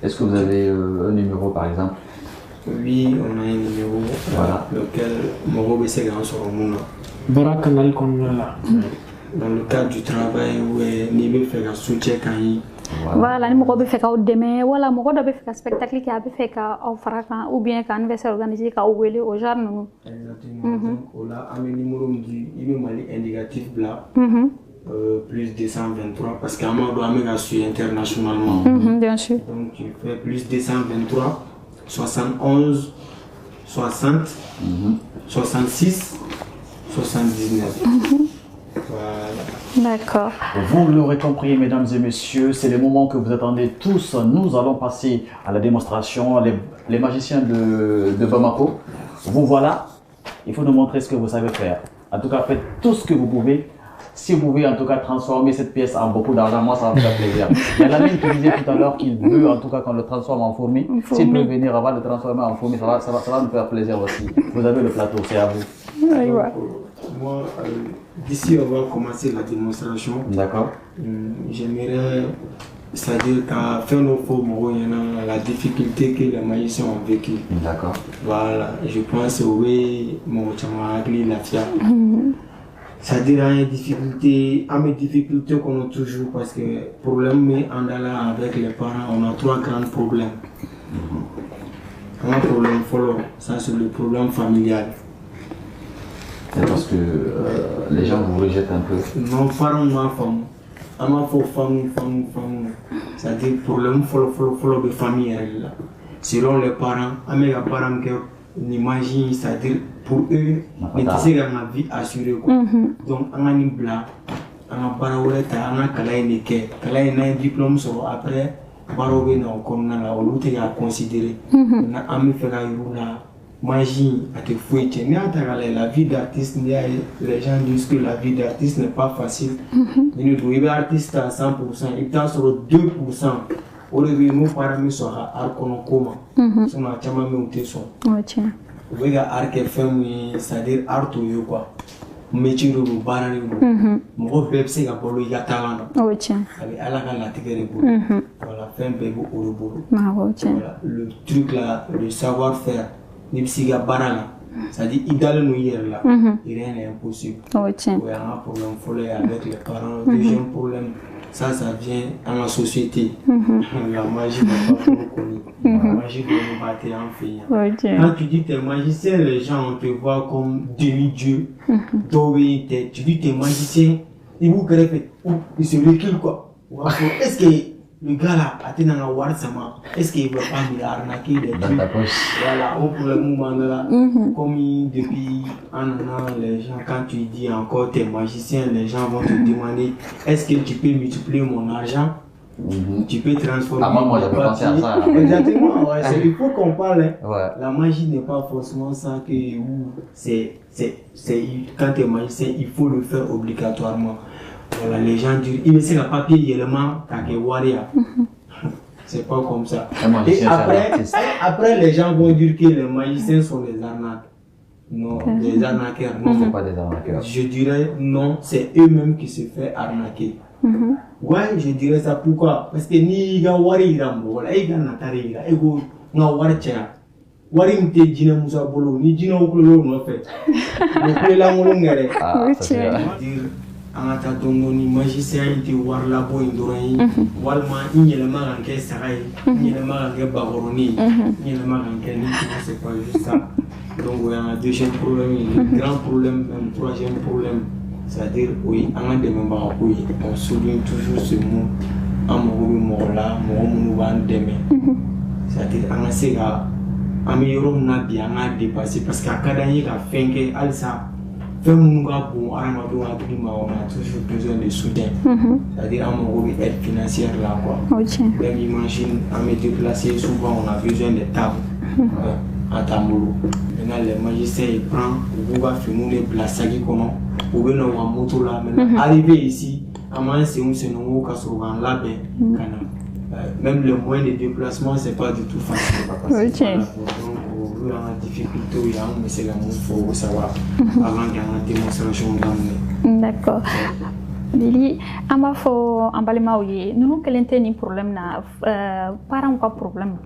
S1: Est-ce que vous avez un numéro par exemple?
S5: Oui, on a un numéro,
S1: voilà.
S5: Lequel Moro c'est grand sur le monde.
S3: Barakanal qu'on a là.
S5: Dans le cadre du travail, où il veut faire un soutien quand il.
S2: Voilà, ni moko be feka o deme wala moko da be feka spectacle ki a be feka o faraka ou bien ka anniversaire organisé ka o wele au genre non.
S5: Exactement. Donc là, un numéro me dit il veut mal indicatif blanc. plus 223 parce qu'à moi, je suis internationalement.
S2: Bien sûr.
S5: Donc, tu fais plus 223, 71, 60, 66, 79. Voilà.
S2: D'accord.
S1: Vous l'aurez compris, mesdames et messieurs, c'est le moment que vous attendez tous. Nous allons passer à la démonstration. Les magiciens de Bamako, vous voilà. Il faut nous montrer ce que vous savez faire. En tout cas, faites tout ce que vous pouvez. Si vous pouvez en tout cas transformer cette pièce en beaucoup d'argent, moi ça va me faire plaisir. Mais la même qui disait tout à l'heure qu'il veut en tout cas qu'on le transforme en fourmi. S'il peut venir avant de le transformer en fourmi, ça va nous faire plaisir aussi. Vous avez le plateau, c'est à vous.
S5: Donc, moi, d'ici on va commencer la démonstration.
S1: D'accord.
S5: J'aimerais, c'est-à-dire qu'à faire nos faux mots, il y en a la difficulté que les magiciens ont vécu.
S1: D'accord.
S5: Voilà, je pense que oui, mon chamagli la fia. C'est-à-dire à mes difficultés qu'on a toujours parce que problème mais en allant avec les parents, on a trois grands problèmes. Un problème follow, ça c'est le problème familial.
S1: C'est parce que les gens vous rejettent un peu.
S5: Non, parents ma femme. Ma femme. C'est-à-dire problème follow de famille là. Selon les parents, mes parents qui imagine, c'est-à-dire pour eux, ils ont une vie assurée. Donc, on a une blague, on a barawoleta, on a kalaïne un diplôme sur après, barawé na okonna la oluté à considérer. On a ami fait la yurula, magie à te fouetter. La vie d'artiste, les gens disent que la vie d'artiste n'est pas facile. Il nous doit artiste à 100%, il est sur 2%. Au lieu de nous parler sur art comment, son achama me outé son. Vous voyez art qui fait c'est-à-dire art ou quoi, métier de barani. Mon peuple c'est qu'à Polo il y a talent. Avec à la tigre voilà, fait un peu au boulot. Voilà, le truc là, le savoir-faire, n'importe quoi barana. C'est-à-dire idéal nous hier là, rien n'est impossible. Oui, on a un problème folle avec les parents, deuxième problème. Ça vient dans la société. La magie n'est pas trop connue. La magie doit nous battre en fait. Quand tu dis t'es magicien, les gens te voient comme demi-dieu. Tu dis t'es magicien, ils vous créent, ils se reculent quoi. Est-ce que le gars là, est-ce qu'il ne va pas me arnaquer des trucs? Voilà, pour le moment là, comme depuis un an, les gens, quand tu dis encore t'es magicien, les gens vont te demander est-ce que tu peux multiplier mon argent? Tu peux transformer.
S1: Moi j'avais pensé à ça.
S5: Exactement, ouais, il faut qu'on parle. Hein. Ouais. La magie n'est pas forcément ça que quand tu es magicien, il faut le faire obligatoirement. Voilà, les gens disent, il me sait le papier, il y a le man, c'est pas comme ça. Et après, les gens vont dire que les magiciens sont des arnaques. Non, des arnaqueurs. Non,
S1: ce ne sont pas des arnaqueurs.
S5: Je dirais non, c'est eux-mêmes qui se font arnaquer. Ouais, je dirais ça pourquoi? Parce que ni ga wari rambo, wala iga natari ira, ego na wari chera. Wari mte jina musa bolo, ni jina okulo no fait. Le la ngolo ngere. An ka taa dɔɔni magicien in tɛ wari labɔ in dɔrɔn ye walima n yɛlɛma ka kɛ saga ye n yɛlɛma ka kɛ bakɔrɔni ye n yɛlɛma ka kɛ ni c'est pas juste ça. Donc o y'an ka deuxième problème ye. Le grand problème même troisième problème c'est-à-dire o ye an ka dɛmɛbagako ye. On souligne toujours ce mot an mago bɛ mɔgɔ la mɔgɔ minnu b'an dɛmɛ c'est-à-dire an ka se ka an bɛ yɔrɔ min na bi an k'a dépasser parce que a ka d'an ye ka fɛn kɛ halisa. On a toujours besoin de soutien. C'est-à-dire, on a une aide financière là. Même imagine, on est déplacé, souvent on a besoin de tables à Tamolo. Maintenant, les magiciens ils prennent, on va faire une place qui comment, on va avoir une moto là. Maintenant, arriver ici, à moins c'est un scénario qui se rend là, même le moyen de déplacement, c'est pas du tout facile. En difficulté où il y a un monsieur il faut savoir avant qu'il y ait une démonstration
S2: d'accord. Lili, on va faire un balima ouye. Nous quel était ni problème na parents quoi problème.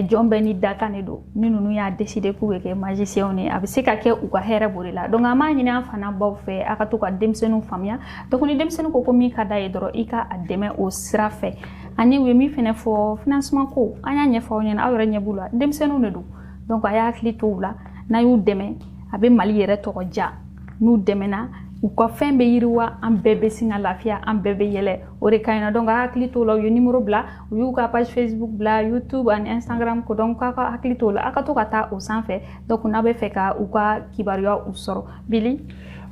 S2: John Benny Dakanedo. Nous y a décidé pour que magicien on est avec ce qu'a ou quoi hera borila. Donc ama ni na fana bof fait akatu ka demsenu famia. Donc on est demsenu ko komi kada edro ika ademe o srafe. Ani we mi fene fo financement ko anya nya fo nya awre nya bula demsenu ne do. Donc, il y a un client là, nous demain, avec Mali et Toroja, nous demain, u ka fɛn bɛ yiriwa an bɛɛ bɛ sin ka lafiya an bɛɛ bɛ yɛlɛ o de ka ɲi nɔ donc a hakili t'o la u ye numéro bila u y'u ka page Facebook bila YouTube ani Instagram ko donc k'a ka hakili t'o la a ka to ka taa o sanfɛ donc n'a bɛ fɛ ka u ka kibaruya u sɔrɔ Billy.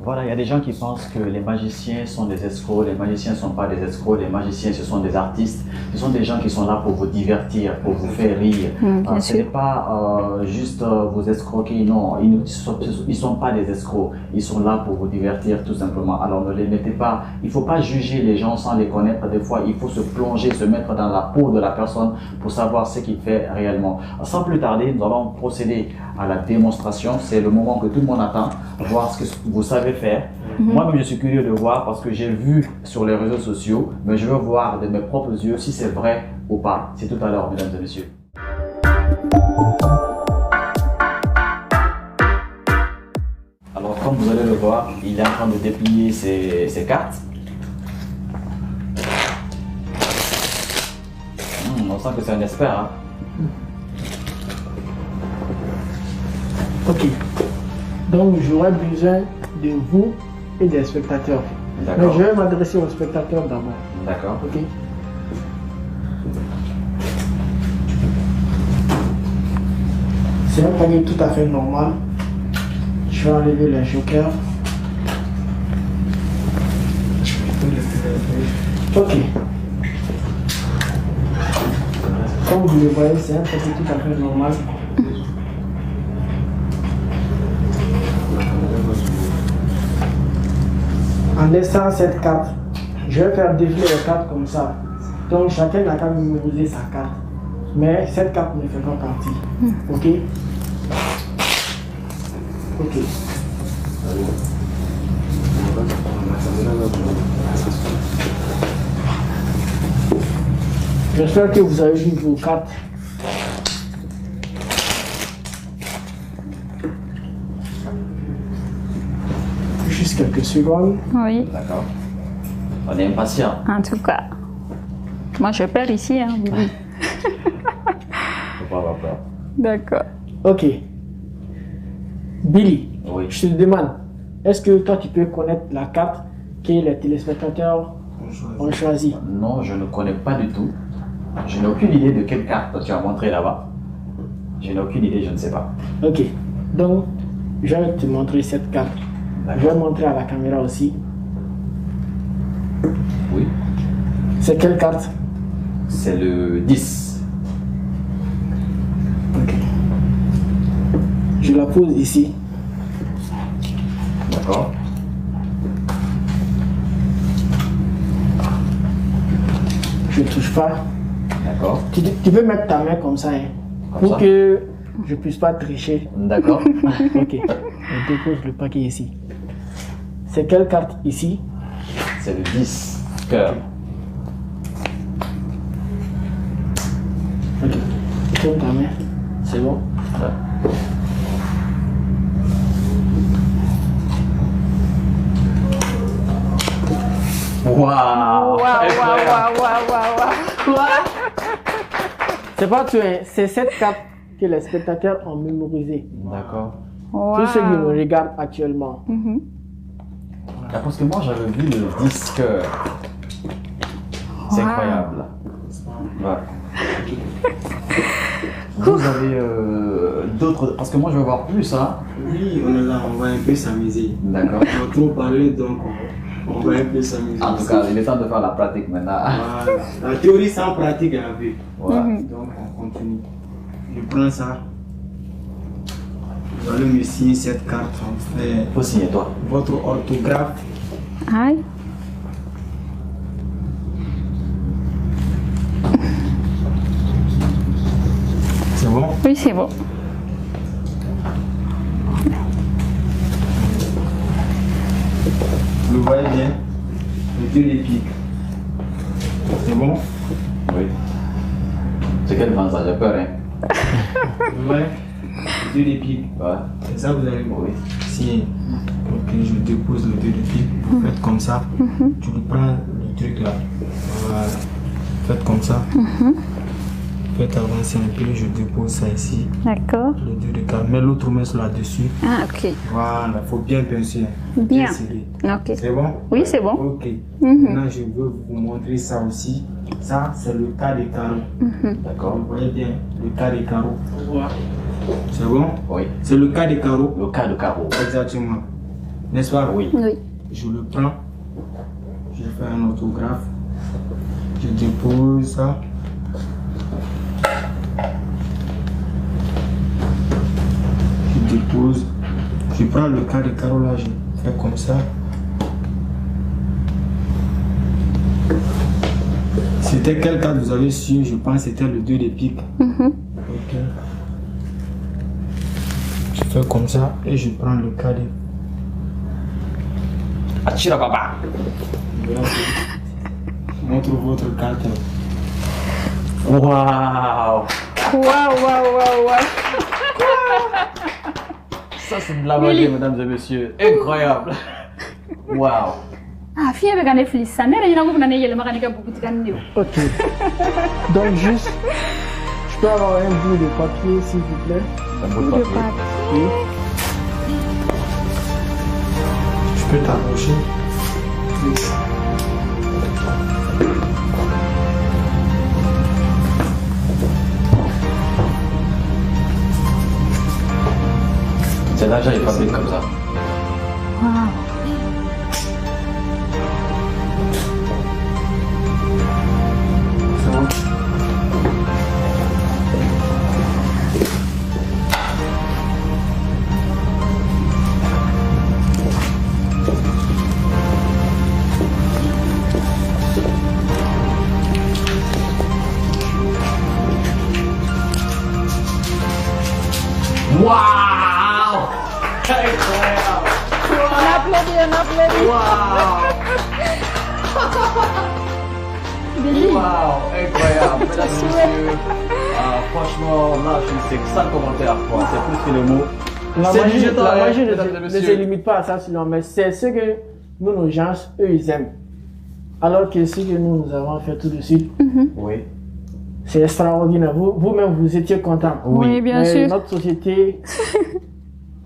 S1: Voilà, il y a des gens qui pensent que les magiciens sont des escrocs, les magiciens ne sont pas des escrocs, les magiciens ce sont des artistes, ce sont des gens qui sont là pour vous divertir, pour vous faire rire. Ce n'est pas juste vous escroquer, non, ils ne sont pas des escrocs, ils sont là pour vous divertir tout simplement. Alors ne les mettez pas, il ne faut pas juger les gens sans les connaître, des fois il faut se plonger, se mettre dans la peau de la personne pour savoir ce qu'il fait réellement. Sans plus tarder, nous allons procéder à la démonstration, c'est le moment que tout le monde attend, voir ce que vous savez faire. Moi-même, je suis curieux de voir parce que j'ai vu sur les réseaux sociaux, mais je veux voir de mes propres yeux si c'est vrai ou pas. C'est tout à l'heure, mesdames et messieurs. Alors, comme vous allez le voir, il est en train de déplier ses cartes. On sent que c'est un expert. Hein?
S3: Ok. Donc, j'aurais besoin de vous et des spectateurs. Mais je vais m'adresser aux spectateurs d'abord.
S1: D'accord.
S3: Ok. C'est un panier tout à fait normal. Je vais enlever les jokers. Ok. Comme vous le voyez, c'est un panier tout à fait normal. En laissant cette carte, je vais faire défiler les cartes comme ça. Donc chacun n'a qu'à mémoriser sa carte. Mais cette carte ne fait pas partie. Ok? Ok. J'espère que vous avez vu vos cartes. Juste quelques secondes.
S2: Oui.
S1: D'accord. On est impatient.
S2: En tout cas, moi je perds ici. Hein, Billy.
S1: Faut pas avoir peur.
S2: D'accord.
S3: Ok. Billy,
S1: Oui.
S3: je te demande, est-ce que toi tu peux connaître la carte que les téléspectateurs ont choisi?
S1: Non, je ne connais pas du tout. Je n'ai aucune idée de quelle carte tu as montré là-bas. Je n'ai aucune idée, je ne sais pas.
S3: Ok. Donc, je vais te montrer cette carte. Je vais montrer à la caméra aussi.
S1: Oui.
S3: C'est quelle carte?
S1: C'est le 10.
S3: Ok. Je la pose ici.
S1: D'accord.
S3: Je ne touche pas.
S1: D'accord.
S3: Tu peux mettre ta main comme ça, hein,
S1: Comme
S3: pour
S1: ça.
S3: que je ne puisse pas tricher.
S1: D'accord.
S3: Ok. Je dépose le paquet ici. C'est quelle carte ici?
S1: C'est le 10. Cœur.
S3: Ok. Tourne ta main. C'est bon?
S1: Ouais. Waouh!
S3: C'est pas tout, hein, c'est cette carte que les spectateurs ont mémorisée.
S1: D'accord.
S3: Tous ceux qui me regardent actuellement.
S1: Ah, parce que moi j'avais vu le 10 cœur. C'est incroyable. Ouais. Vous avez d'autres. Parce que moi je veux voir plus, hein.
S5: Oui, on est là, on va un peu s'amuser.
S1: D'accord.
S5: On a trop parlé, donc on va un peu s'amuser.
S1: En tout cas, il est temps de faire la pratique maintenant.
S5: Voilà. La théorie sans pratique est la vie.
S1: Ouais.
S5: Donc on continue. Je prends ça. Vous allez me signer cette carte. On fait
S1: Faut signer toi.
S5: votre orthographe.
S2: Aïe.
S5: C'est bon?
S2: Oui, c'est bon.
S5: Vous le voyez bien? Le dieu des piques. C'est bon?
S1: Oui. C'est quel vent ça? J'ai peur, hein.
S5: Vous voyez? Le dieu des piques.
S1: Ouais.
S5: C'est ça, vous allez
S1: Oui.
S5: signer. Ok, je dépose le dieu des piques. Vous faites comme ça. Tu lui prends le truc là. Voilà. Faites comme ça. Faites avancer un peu, je dépose ça ici.
S2: D'accord.
S5: Les deux de cas. Mets l'autre main là-dessus.
S2: Ah, ok.
S5: Voilà, il faut bien pincer.
S2: Bien.
S5: Serrer.
S2: Ok.
S5: C'est bon?
S2: Oui, c'est bon.
S5: Ok. Maintenant, je veux vous montrer ça aussi. Ça, c'est le cas des carreaux.
S1: D'accord.
S5: Vous voyez bien le cas des carreaux. C'est bon?
S1: Oui.
S5: C'est le cas des carreaux.
S1: Le cas de carreau.
S5: Exactement. N'est-ce pas?
S1: Oui.
S2: Oui.
S5: Je le prends. Je fais un autographe. Je dépose ça. Je dépose. Je prends le cas de carreau là, je fais comme ça. C'était quel cas vous avez su? Je pense que c'était le 2 de pique. Ok. Je fais comme ça et je prends le cas de.
S1: Achira papa.
S5: Montre votre carte.
S1: Waouh.
S2: Waouh, waouh, waouh, waouh.
S1: Ça, c'est de la magie, mesdames et messieurs. Incroyable. Waouh.
S2: Ah, fille avec un effet, ça n'est rien à voir avec le magasin beaucoup de cannes.
S3: Ok. Donc juste, je peux avoir un bout de papier s'il vous plaît.
S1: Un bout de papier.
S3: Oui.
S5: Je peux t'approcher.
S1: C'est l'argent est fabriqué comme ça.
S2: Waouh.
S5: C'est bon.
S1: Waouh. Incroyable.
S2: On applaudit.
S1: Waouh. Waouh, incroyable. Mesdames et messieurs, franchement, là, je ne sais sans commentaire. Quoi. C'est plus que les mots.
S3: La
S1: C'est
S3: magie,
S1: digital,
S3: la magie
S1: mesdames et
S3: ne
S1: messieurs.
S3: se limite pas à ça, sinon, mais c'est ce que nous, nos gens, eux, ils aiment. Alors que ce que nous avons fait tout de suite,
S1: Oui.
S3: c'est extraordinaire. Vous-même, vous étiez content.
S2: Oui, bien
S3: Mais
S2: sûr.
S3: notre société,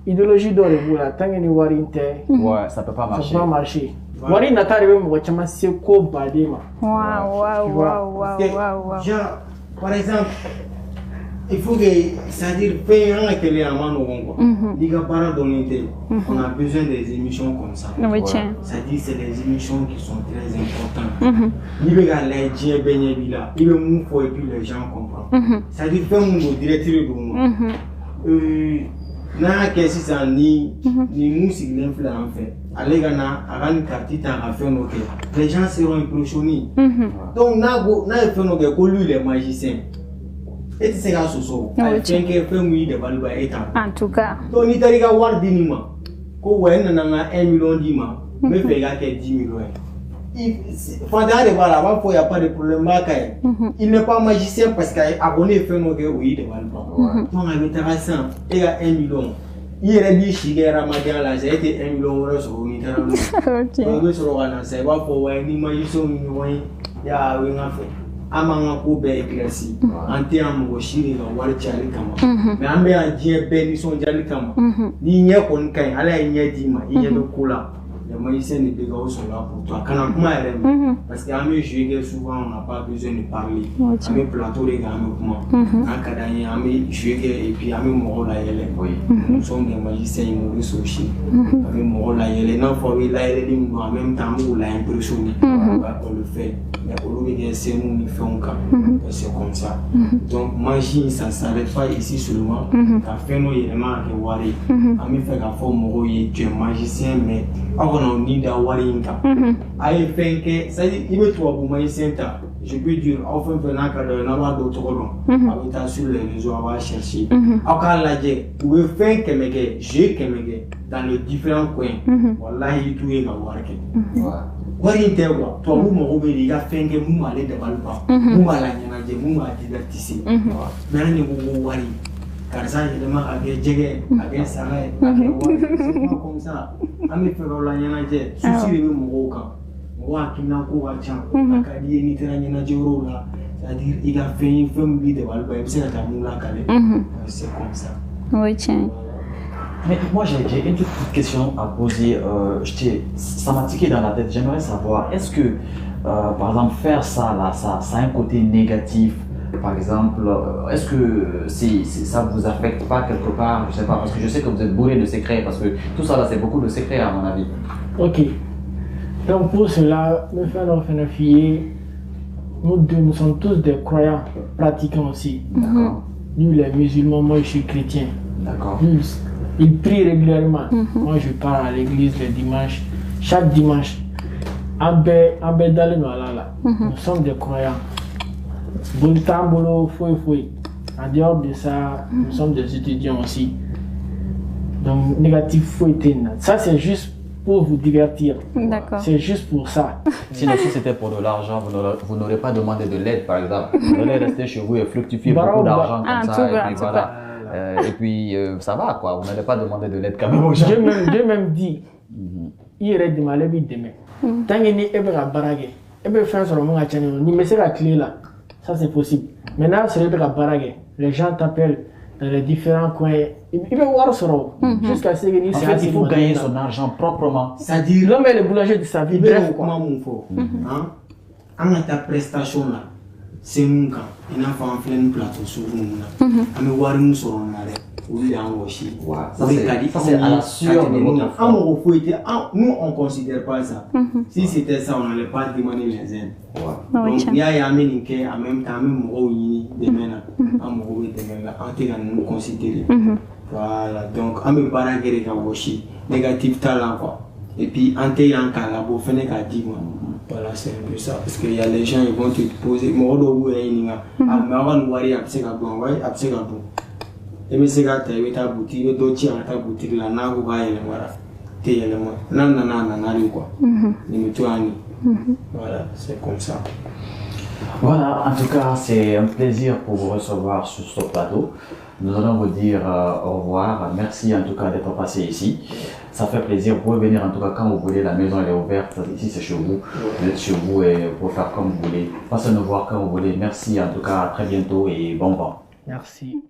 S3: idéologie d'or et vous là, tant que nous voyons
S1: Ouais, ça peut pas
S3: ça
S1: marcher.
S3: peut pas marcher. Wari n'a pas arrivé, moi, je sais quoi, badema.
S2: Waouh, waouh, waouh,
S5: Parce que,
S2: waouh, waouh, waouh.
S5: genre, par exemple, il faut que, c'est-à-dire, payer un qui est à main quoi. Les gars, par on a besoin des émissions comme ça.
S2: Oui, tiens.
S5: C'est-à-dire, c'est des émissions qui sont très importantes. Il veut aller dire, ben, il veut mouvoir et puis les gens comprennent. C'est-à-dire, faire mon directeur de moi. N'a que si ça ni musique l'influence en fait. Allez gana, avant une carte à faire nos les gens seront impressionnés. Donc n'a fait nos que lui les magiciens. Et c'est ça soso. Il fait que fait oui de valuer étant.
S2: En tout cas.
S5: Donc ni tariga war dinima. Ko wen na 1 million dima. Me fait ga que 10 millions. Fandare voilà, va faut y a pas de problème il n'est pas magicien parce qu'il est abonné fait nos que oui de valuer. Donc avec intéressant, il y a 1 million. Il y a des gens qui ont là, j'ai été 1 million d'euros sur le terrain. Donc, je regarde, c'est pas pour ni magicien ni moyen. Il y a un fait. Amanga ko be éclairci en termes de chiri ga wal chali kama mais ambe en die be ni son jali kama ni nya kon kai ala nya di ma iya be kula les magiciens ne béga au sont là pour toi kana kuma ere parce que amé jouer souvent on n'a pas besoin de parler amé plateau les gars amé kuma en kadani amé jouer et puis amé mo la yele oui nous sommes des magiciens nous aussi amé mo la yele non faut la yele lim en même temps on l'a impressionné on le fait mais au lieu de c'est nous fait un cas c'est comme ça donc magie ça s'arrête pas ici seulement qu'a fait nos éléments que wari amé fait qu'a fait mo tu es magicien mais on ni da wari inka ay fenke c'est il veut toi pour magicien ta je peux dire enfin venant que le n'a d'autre long avec sur les réseaux on va chercher encore là vous faire que mais j'ai que mais dans les différents coins wallahi tout est gawarke wari intewa to mu mo be liga fenge mu male de balba mu mala nyana je mu ma divertisi mais ni mu wari karza je dama age jege age sare age wari c'est comme ça ami fero la nyana je souci de mu ko kan wa kina ko wa chan akadi ni tera nyana je ro la C'est-à-dire, il a fait une femme de Walba, c'est comme ça.
S2: Oui, tiens.
S1: Mais moi, j'ai une toute petite question à poser. Ça m'a tiqué dans la tête. J'aimerais savoir, est-ce que, par exemple, faire ça, là, ça a un côté négatif? Par exemple, est-ce que ça ne vous affecte pas quelque part? Je ne sais pas, parce que je sais que vous êtes bourré de secrets, parce que tout ça, là, c'est beaucoup de secrets, à mon avis.
S3: Ok. Donc, pour cela, me faire notre fille, nous deux, nous sommes tous des croyants, pratiquants aussi.
S1: D'accord.
S3: Nous, les musulmans, moi, je suis chrétien.
S1: D'accord.
S3: Ils prient régulièrement. Moi, je pars à l'église le dimanche, chaque dimanche. Nous sommes des croyants. En dehors de ça, nous sommes des étudiants aussi. Donc, négatif, ça, c'est juste pour vous divertir.
S2: D'accord.
S3: C'est juste pour ça.
S1: Sinon, si c'était pour de l'argent, vous n'aurez pas demandé de l'aide, par exemple. Vous allez rester chez vous et fructifier beaucoup d'argent comme ça. Et puis voilà. Et puis ça va quoi, vous n'allez pas demander de l'aide quand même aux gens.
S3: Dieu même dit, il irait de mal demain. Tant qu'il n'y a pas de barague, il peut faire sur le monde à Tchani, ni mettre la clé là, ça c'est possible. Maintenant, c'est le barague, les gens t'appellent dans les différents coins, il peut voir sur eux, jusqu'à ce qu'il
S1: en fait, il faut gagner son argent proprement.
S3: C'est-à-dire, l'homme est le boulanger de sa vie, bref quoi.
S5: On a ta prestation là. C'est mon cas. Il n'a pas un plein plateau sur nous. On a voir nous sur un arrêt. Oui, on aussi.
S1: Ça c'est à la sueur de votre foi.
S5: Nous, on ne considère pas ça. Si c'était ça, on n'allait pas demander les aides. Donc, il y a un méniquet, en même temps, même Rouni, des mènes, un mot de mènes, on nous considérer. Voilà. Donc, on me parle de Gawashi, négatif talent quoi. Et puis, en t'ayant qu'à la bouffe, on est qu'à dire. Voilà, c'est un peu ça. Parce qu'il y a les gens qui vont te poser. Moi, je vais vous dire, mais avant de voir, il y a un petit peu. Et c'est quand tu as ta boutique, tu as ta boutique là, tu as ta voilà, c'est comme ça.
S1: Voilà, en tout cas, c'est un plaisir pour vous recevoir sur ce plateau. Nous allons vous dire au revoir. Merci en tout cas d'être passé ici. Ça fait plaisir. Vous pouvez venir en tout cas quand vous voulez. La maison elle est ouverte. Ici c'est chez vous. Vous êtes chez vous et vous pouvez faire comme vous voulez. Passez nous voir quand vous voulez. Merci en tout cas. À très bientôt et bon vent.
S3: Merci.